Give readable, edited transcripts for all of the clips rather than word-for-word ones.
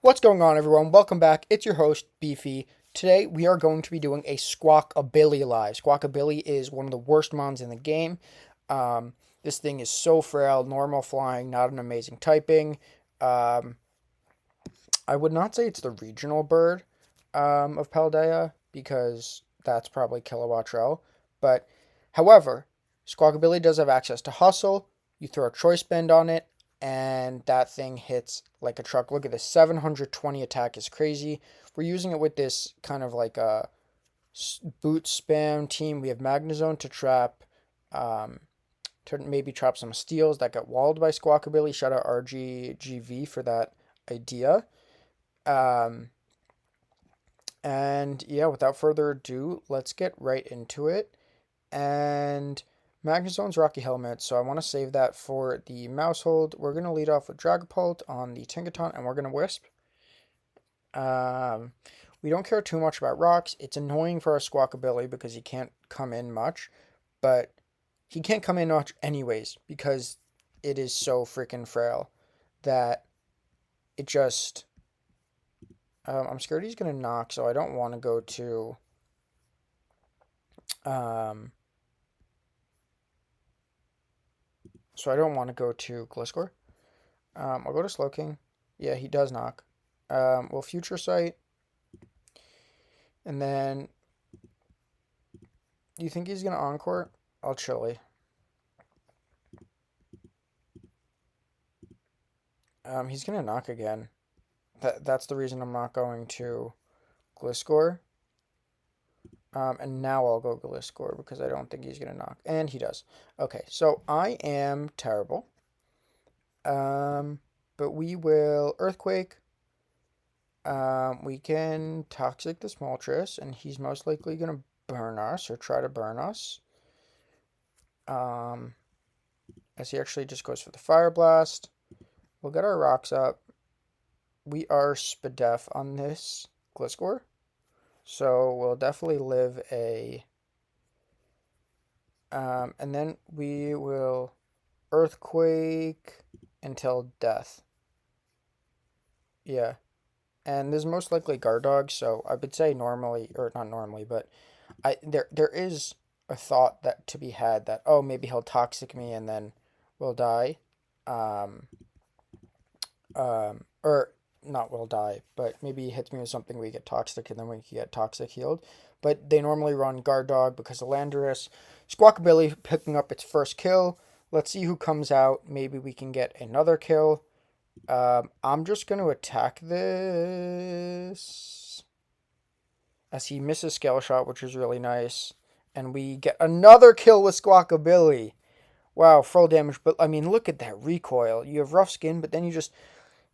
What's going on, everyone? Welcome back. It's your host, Beefy. Today, we are going to be doing a Squawkabilly live. Squawkabilly is one of the worst mons in the game. This thing is so frail, normal flying, not an amazing typing. Um, I would not say it's the regional bird of Paldea, because that's probably Kilowattrell. But, however, Squawkabilly does have access to Hustle. You throw a Choice Bend on it, and that thing hits like a truck. Look at this, 720 attack is crazy. We're using it with this kind of like a boot spam team. We have Magnezone to trap, um, to maybe trap some steals that got walled by Squawkabilly. Shout out RGGV for that idea. Um, and yeah, without further ado, let's get right into it. And Magnezone's Rocky Helmet, so I want to save that for the Mousehold. We're going to lead off with Dragapult on the Tinkaton, and we're going to Wisp. Um, we don't care too much about rocks. It's annoying for our Squawkabilly because he can't come in much, but he can't come in much anyways because it is so freaking frail that it just... I'm scared he's going to knock, so I don't want to go to... So I don't want to go to Gliscor. I'll go to Slowking. Yeah, he does knock. We'll Future Sight. And then... Do you think he's going to Encore? I'll Chili. He's going to knock again. That's the reason I'm not going to Gliscor. And now I'll go Gliscor because I don't think he's going to knock. And he does. Okay, so I am terrible. But we will Earthquake. We can Toxic the Smoltres, and he's most likely going to burn us or try to burn us. As he actually just goes for the Fire Blast. We'll get our rocks up. We are Spadef on this Gliscor. So we'll definitely live a... and then we will Earthquake until death. Yeah. And there's most likely Guard Dog, so I would say normally, or not normally, but there is a thought that to be had that, oh, maybe he'll Toxic me and then we'll die. Or not will die, but maybe he hits me with something we get Toxic and then we can get Toxic healed. But they normally run Guard Dog because of Landorus. Squawkabilly picking up its first kill. Let's see who comes out. Maybe we can get another kill. I'm just going to attack this as he misses Scale Shot, which is really nice. And we get another kill with Squawkabilly. Wow, full damage. But, I mean, look at that recoil. You have rough skin, but then you just...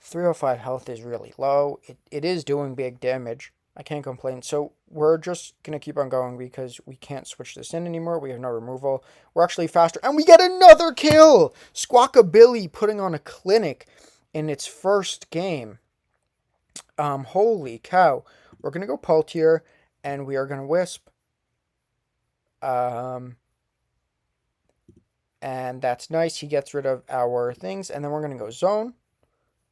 305 health is really low. It is doing big damage. I can't complain. So we're just going to keep on going because we can't switch this in anymore. We have no removal. We're actually faster. And we get another kill! Squawkabilly putting on a clinic in its first game. Holy cow. We're going to go Pultier and we are going to Wisp. And that's nice. He gets rid of our things. And then we're going to go Zone.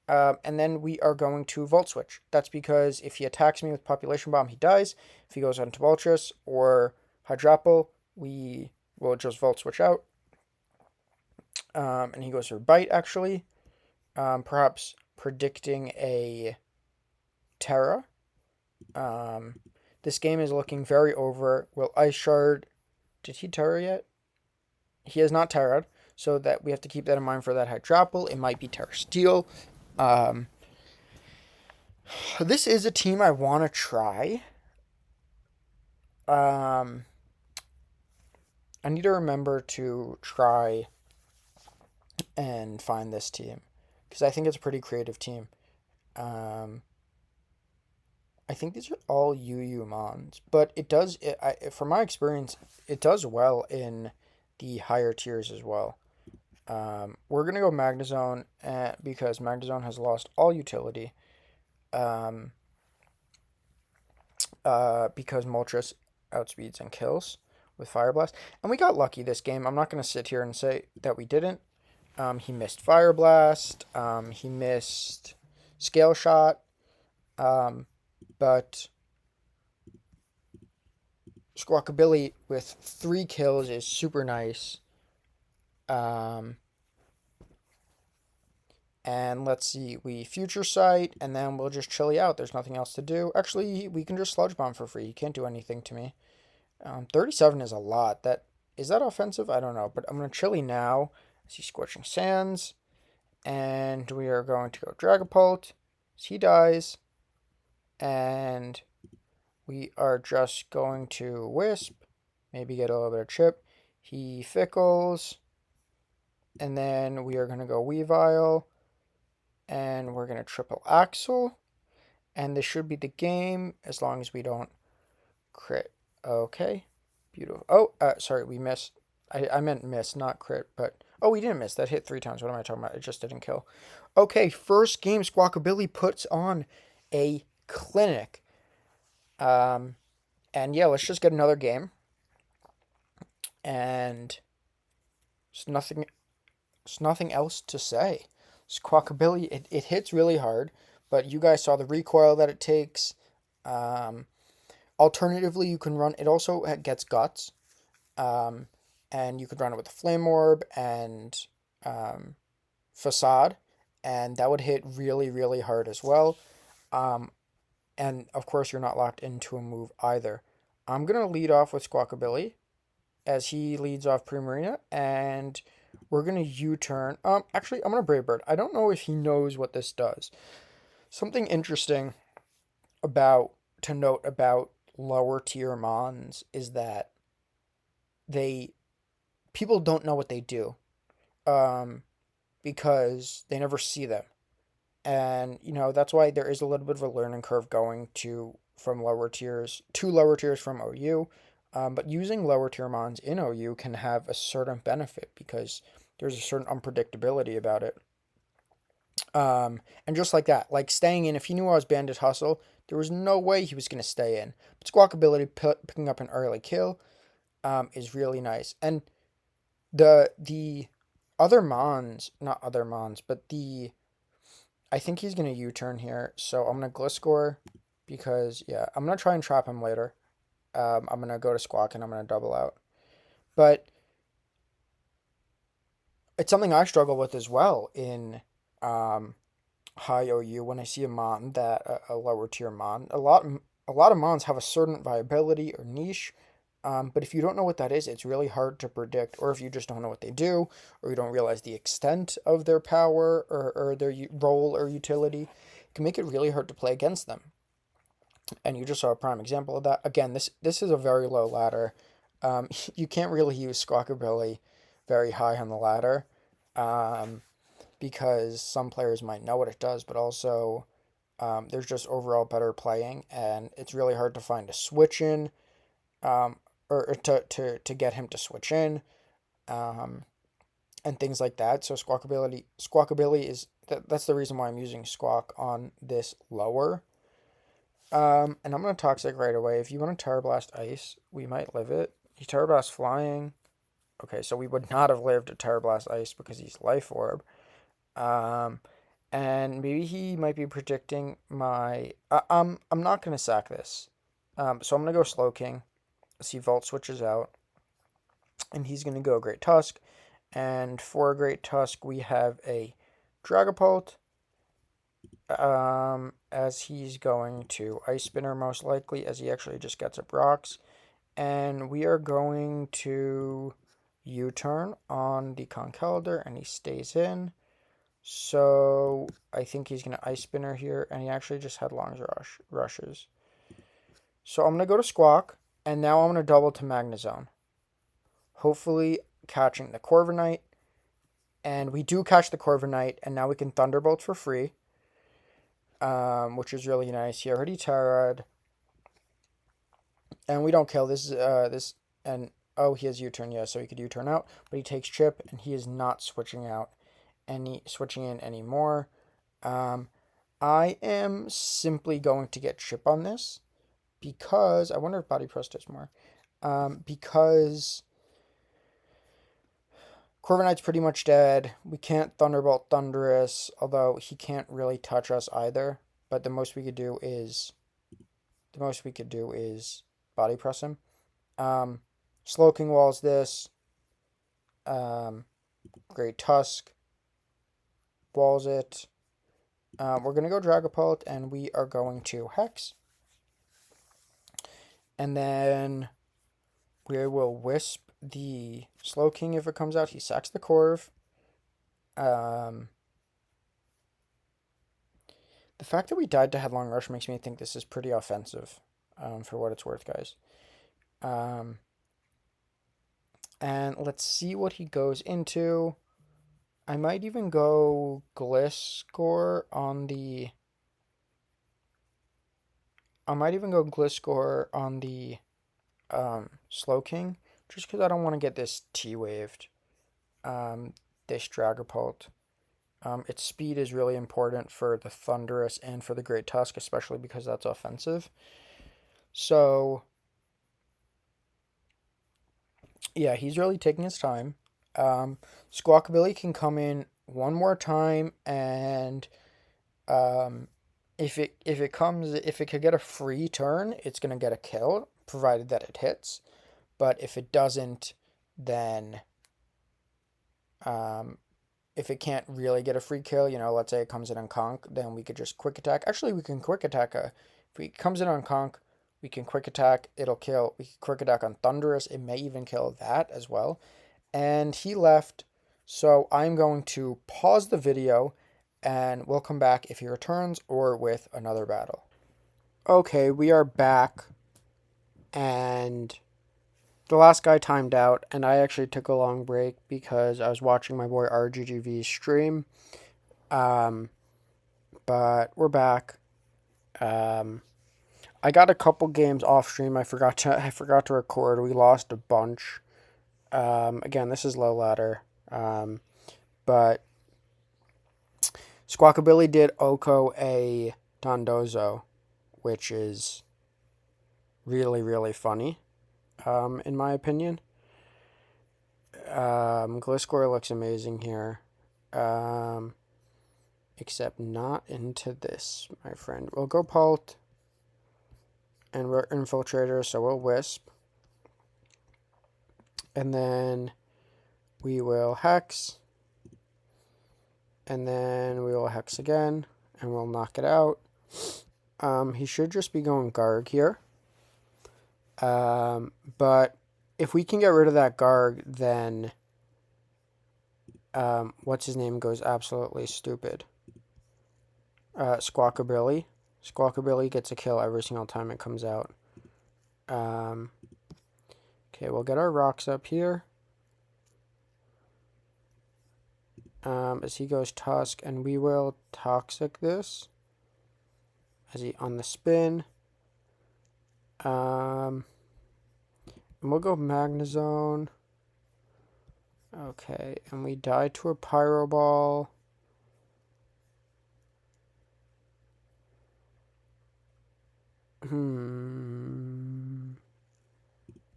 And then we are going to Volt Switch. That's because if he attacks me with Population Bomb, he dies. If he goes on to Moltres or Hydrapple, we will just Volt Switch out. And he goes for Bite, actually. Perhaps predicting a Terra. This game is looking very over. Will Ice Shard... Did he Terra yet? He has not Terra'd, so that we have to keep that in mind for that Hydrapple. It might be Terra Steel. This is a team I want to try. I need to remember to try and find this team because I think it's a pretty creative team. I think these are all UU mons, but it does, from my experience, it does well in the higher tiers as well. We're going to go Magnezone because Magnezone has lost all utility. Because Moltres outspeeds and kills with Fire Blast. And we got lucky this game. I'm not going to sit here and say that we didn't. He missed Fire Blast. He missed Scale Shot. But Squawkabilly with 3 kills is super nice. Um, and let's see, we future sight, and then we'll just chilly out. There's nothing else to do. Actually, we can just sludge bomb for free. He can't do anything to me. 37 is a lot. Is that offensive? I don't know. But I'm gonna chilly now. See Scorching Sands, and we are going to go Dragapult. He dies, and we are just going to Wisp. Maybe get a little bit of chip. He fickles, and then we are gonna go Weavile. And we're going to triple Axel. And this should be the game as long as we don't crit. Okay. Beautiful. Oh, sorry, we missed. I meant miss, not crit. But, oh, we didn't miss. That hit 3 times. What am I talking about? It just didn't kill. Okay, first game, Squawkabilly puts on a clinic. And yeah, let's just get another game. And there's nothing else to say. Squawkabilly, it hits really hard, but you guys saw the recoil that it takes. Alternatively, you can run. It also gets guts, and you could run it with a flame orb and facade, and that would hit really, really hard as well. And of course, you're not locked into a move either. I'm gonna lead off with Squawkabilly, as he leads off Primarina, and we're going to U-turn. Actually, I'm going to Brave Bird. I don't know if he knows what this does. Something interesting to note about lower tier mons is that people don't know what they do, because they never see them. And, that's why there is a little bit of a learning curve going from lower tiers from OU. But using lower tier mons in OU can have a certain benefit because there's a certain unpredictability about it. And just like that, like staying in, if he knew I was Bandit Hustle, there was no way he was going to stay in. But Squawkabilly picking up an early kill is really nice. And the other mons, not other mons, but I think he's going to U-turn here. So I'm going to Gliscor because, yeah, I'm going to try and trap him later. I'm going to go to Squawk and I'm going to double out. But it's something I struggle with as well in high OU when I see a mon a lower tier mon. A lot of mons have a certain viability or niche, but if you don't know what that is, it's really hard to predict. Or if you just don't know what they do, or you don't realize the extent of their power or their role or utility, it can make it really hard to play against them. And you just saw a prime example of that. Again, this is a very low ladder. You can't really use Squawkabilly very high on the ladder, because some players might know what it does, but also there's just overall better playing, and it's really hard to find a switch in, or to get him to switch in, and things like that. So Squawkabilly is that's the reason why I'm using Squawk on this lower. And I'm going to Toxic right away. If you want to Terra Blast Ice, we might live it. He Terra Blast Flying. Okay, so we would not have lived a Terra Blast Ice because he's Life Orb. And maybe he might be predicting my... I'm not going to sack this. So I'm going to go Slow King. See, Vault switches out. And he's going to go Great Tusk. And for Great Tusk, we have a Dragapult. As he's going to Ice Spinner most likely, as he actually just gets up rocks. And we are going to U-turn on the Conkeldurr, and he stays in. So I think he's going to Ice Spinner here, and he actually just had long rushes. So I'm going to go to Squawk, and now I'm going to double to Magnezone. Hopefully catching the Corviknight. And we do catch the Corviknight, and now we can Thunderbolt for free. Which is really nice. He already Terra'd. And we don't kill. And oh, he has U-turn, yeah, so he could U-turn out. But he takes Chip, and he is not switching in anymore. I am simply going to get Chip on this, because I wonder if Body Press does more. Because Corviknight's pretty much dead. We can't Thunderbolt Thundurus, although he can't really touch us either. but the most we could do is body press him. Slowking walls this. Great Tusk walls it. We're gonna go Dragapult, and we are going to Hex, and then we will Wisp the Slowking if it comes out. He sacks the Corv. The fact that we died to Headlong Rush makes me think this is pretty offensive, for what it's worth, guys. And let's see what he goes into. I might even go Gliscor on the... Slowking, just because I don't want to get this T-waved. This Dragapult. Its speed is really important for the Thundurus and for the Great Tusk, especially because that's offensive. So, yeah, he's really taking his time. Squawkabilly can come in one more time, and if it could get a free turn, it's gonna get a kill, provided that it hits. But if it doesn't, then if it can't really get a free kill, let's say it comes in on Conk, then we could just quick attack. Actually, we can quick attack if it comes in on Conk, we can quick attack, it'll kill. We can quick attack on Thundurus, it may even kill that as well. And he left, so I'm going to pause the video, and we'll come back if he returns or with another battle. Okay, we are back, and the last guy timed out, and I actually took a long break because I was watching my boy RGGV's stream. But we're back. I got a couple games off stream. I forgot to record. We lost a bunch. Again, this is low ladder. But Squawkabilly did Oko a Dondozo, which is really, really funny. In my opinion. Gliscor looks amazing here. Except not into this, my friend. We'll go Pult. And we're Infiltrator, so we'll Wisp. And then we will Hex. And then we will Hex again. And we'll knock it out. He should just be going Garg here. But if we can get rid of that Garg, then what's his name goes absolutely stupid. Squawkabilly. Squawkabilly gets a kill every single time it comes out. Okay, we'll get our rocks up here. As he goes Tusk, and we will Toxic this. As he on the spin. And we'll go Magnezone. Okay, and we die to a Pyro Ball.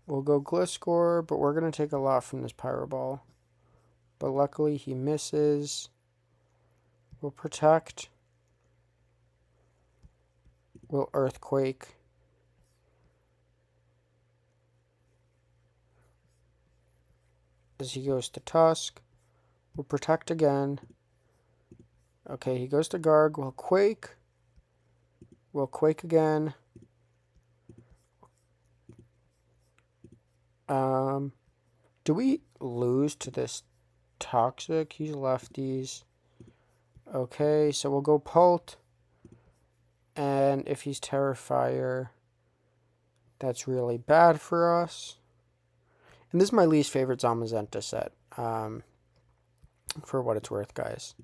We'll go Gliscor, but we're going to take a lot from this Pyro Ball. But luckily he misses. We'll Protect. We'll Earthquake. As he goes to Tusk. We'll Protect again. Okay, he goes to Garg. We'll Quake. We'll Quake again. Do we lose to this Toxic? He's lefties. Okay, so we'll go Pult. And if he's Terrifier, that's really bad for us. And this is my least favorite Zamazenta set. For what it's worth, guys.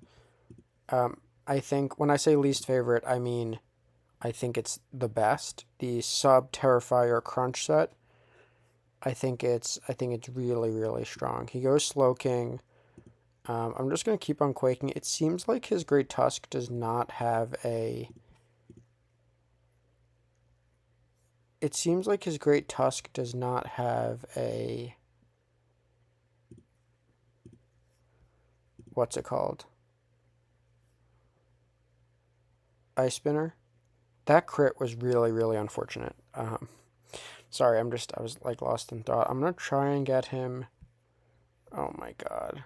I think when I say least favorite, I mean I think it's the best. The sub Terrifier Crunch set. I think it's really, really strong. He goes Slowking. I'm just gonna keep on Quaking. It seems like his Great Tusk does not have a. It seems like his Great Tusk does not have a. What's it called? Ice Spinner. That crit was really, really unfortunate. Sorry, I was like lost in thought. I'm gonna try and get him. Oh my god.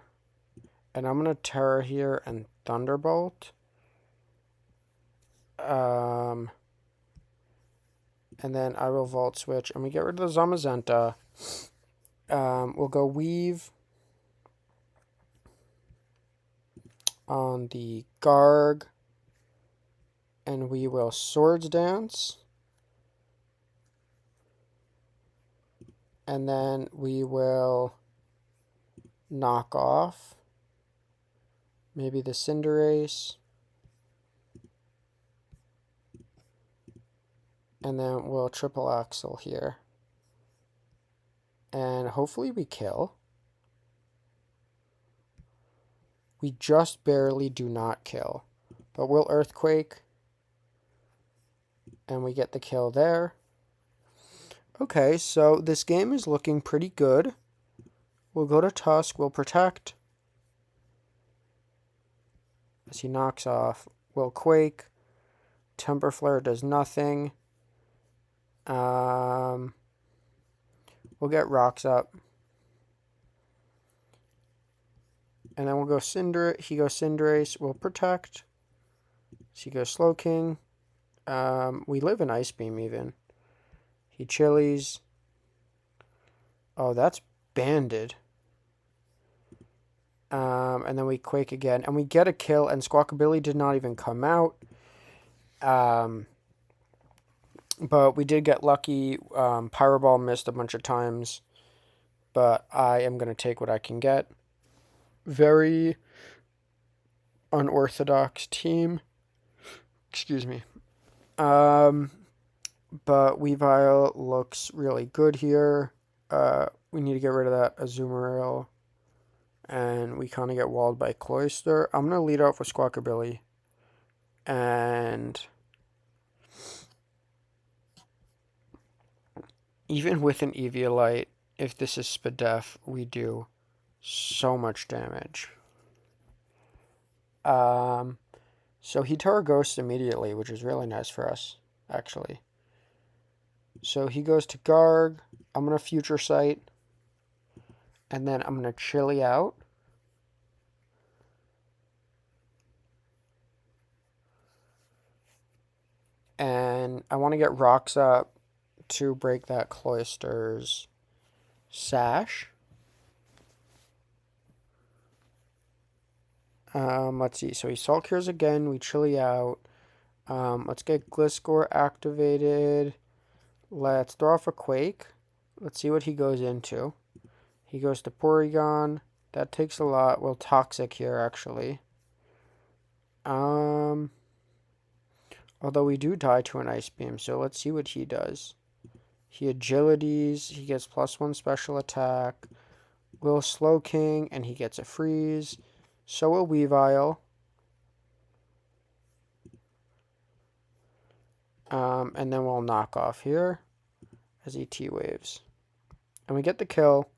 And I'm gonna Terror here and Thunderbolt. And then I will Volt Switch and we get rid of the Zamazenta. We'll go Weave on the Garg. And we will Swords Dance. And then we will knock off maybe the Cinderace. And then we'll Triple Axle here. And hopefully we kill. We just barely do not kill. But we'll Earthquake. And we get the kill there. Okay, so this game is looking pretty good. We'll go to Tusk. We'll Protect. As he knocks off. We'll Quake. Temper Flare does nothing. We'll get Rocks up. And then we'll go Cinder. He goes Cinderace. We'll Protect. So he goes Slowking. We live in Ice Beam even. He Chilies. Oh, that's Banded. And then we Quake again. And we get a kill. And Squawkabilly did not even come out. But we did get lucky. Pyro Ball missed a bunch of times. But I am going to take what I can get. Very unorthodox team. Excuse me. But Weavile looks really good here. We need to get rid of that Azumarill. And we kind of get walled by Cloyster. I'm going to lead off with Squawkabilly. And even with an Eviolite, if this is Spadef, we do so much damage. So he Terra Ghosts immediately, which is really nice for us, actually. So he goes to Garg. I'm going to Future Sight. And then I'm going to Chili out. And I want to get Rocks up to break that Cloyster's Sash. Let's see. So he Salt Cures again. We Chili out. Let's get Gliscor activated. Let's throw off a Quake. Let's see what he goes into. He goes to Porygon. That takes a lot. Well, Toxic here, actually. Although we do die to an Ice Beam, so let's see what he does. He Agilities. He gets +1 special attack. Will Slowking, and he gets a Freeze. So will Weavile. And then we'll knock off here as he T-Waves. And we get the kill.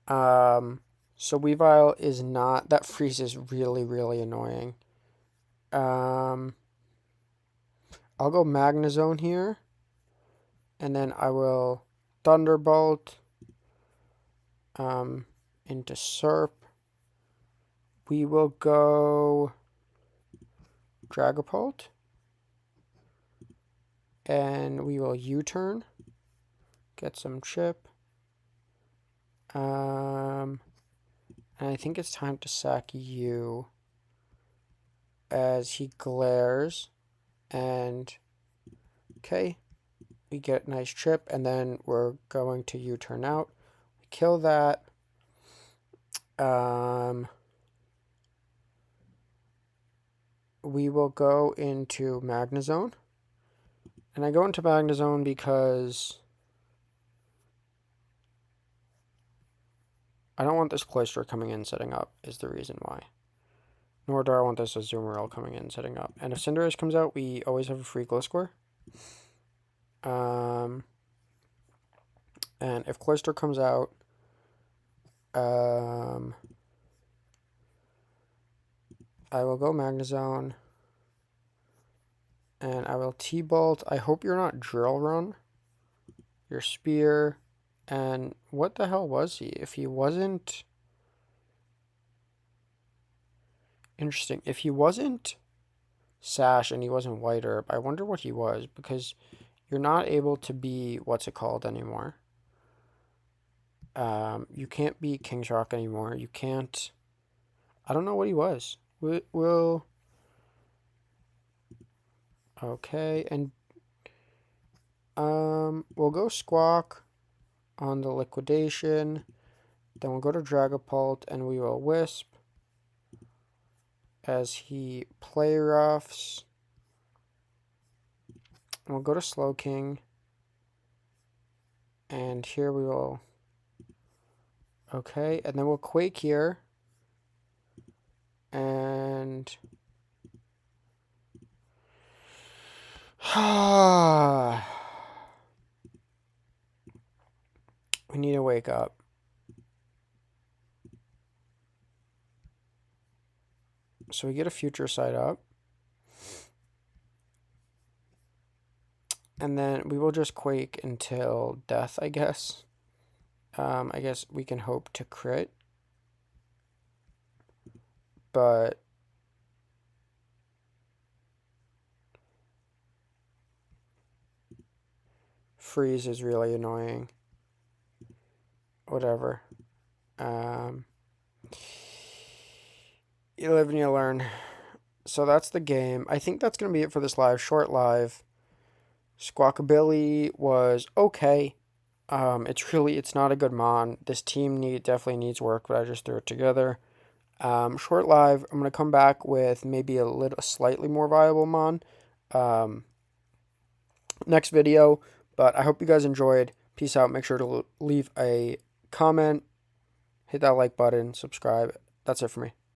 So Weavile is not... That Freeze is really, really annoying. I'll go Magnezone here. And then I will Thunderbolt into Serp. We will go Dragapult. And we will U-turn. Get some chip. And I think it's time to sack you as he glares. And okay, we get nice chip, and then we're going to U-turn out. We kill that. We will go into Magnezone. And I go into Magnezone because I don't want this Cloyster coming in setting up is the reason why. Nor do I want this Azumarill coming in setting up. And if Cinderace comes out, we always have a free Gliscor. And if Cloyster comes out, I will go Magnezone. And I will T-bolt. I hope you're not drill run. Your spear. And what the hell was he? If he wasn't... Interesting. If he wasn't Sash and he wasn't White Herb, I wonder what he was, because you're not able to be, what's it called anymore? You can't be King's Rock anymore. You can't... I don't know what he was. We'll... Okay, and we'll go Squawk on the liquidation. Then we'll go to Dragapult and we will Wisp as he play roughs. And we'll go to Slowking. And here we will... Okay, and then we'll Quake here. And... we need to wake up. So we get a Future Sight up. And then we will just Quake until death, I guess. I guess we can hope to crit. But... Freeze is really annoying. Whatever. You live and you learn. So that's the game. I think that's going to be it for this live. Short live. Squawkabilly was okay. It's not a good mon. This team definitely needs work, but I just threw it together. Short live. I'm going to come back with maybe a slightly more viable mon. Next video. But I hope you guys enjoyed. Peace out. Make sure to leave a comment. Hit that like button. Subscribe. That's it for me.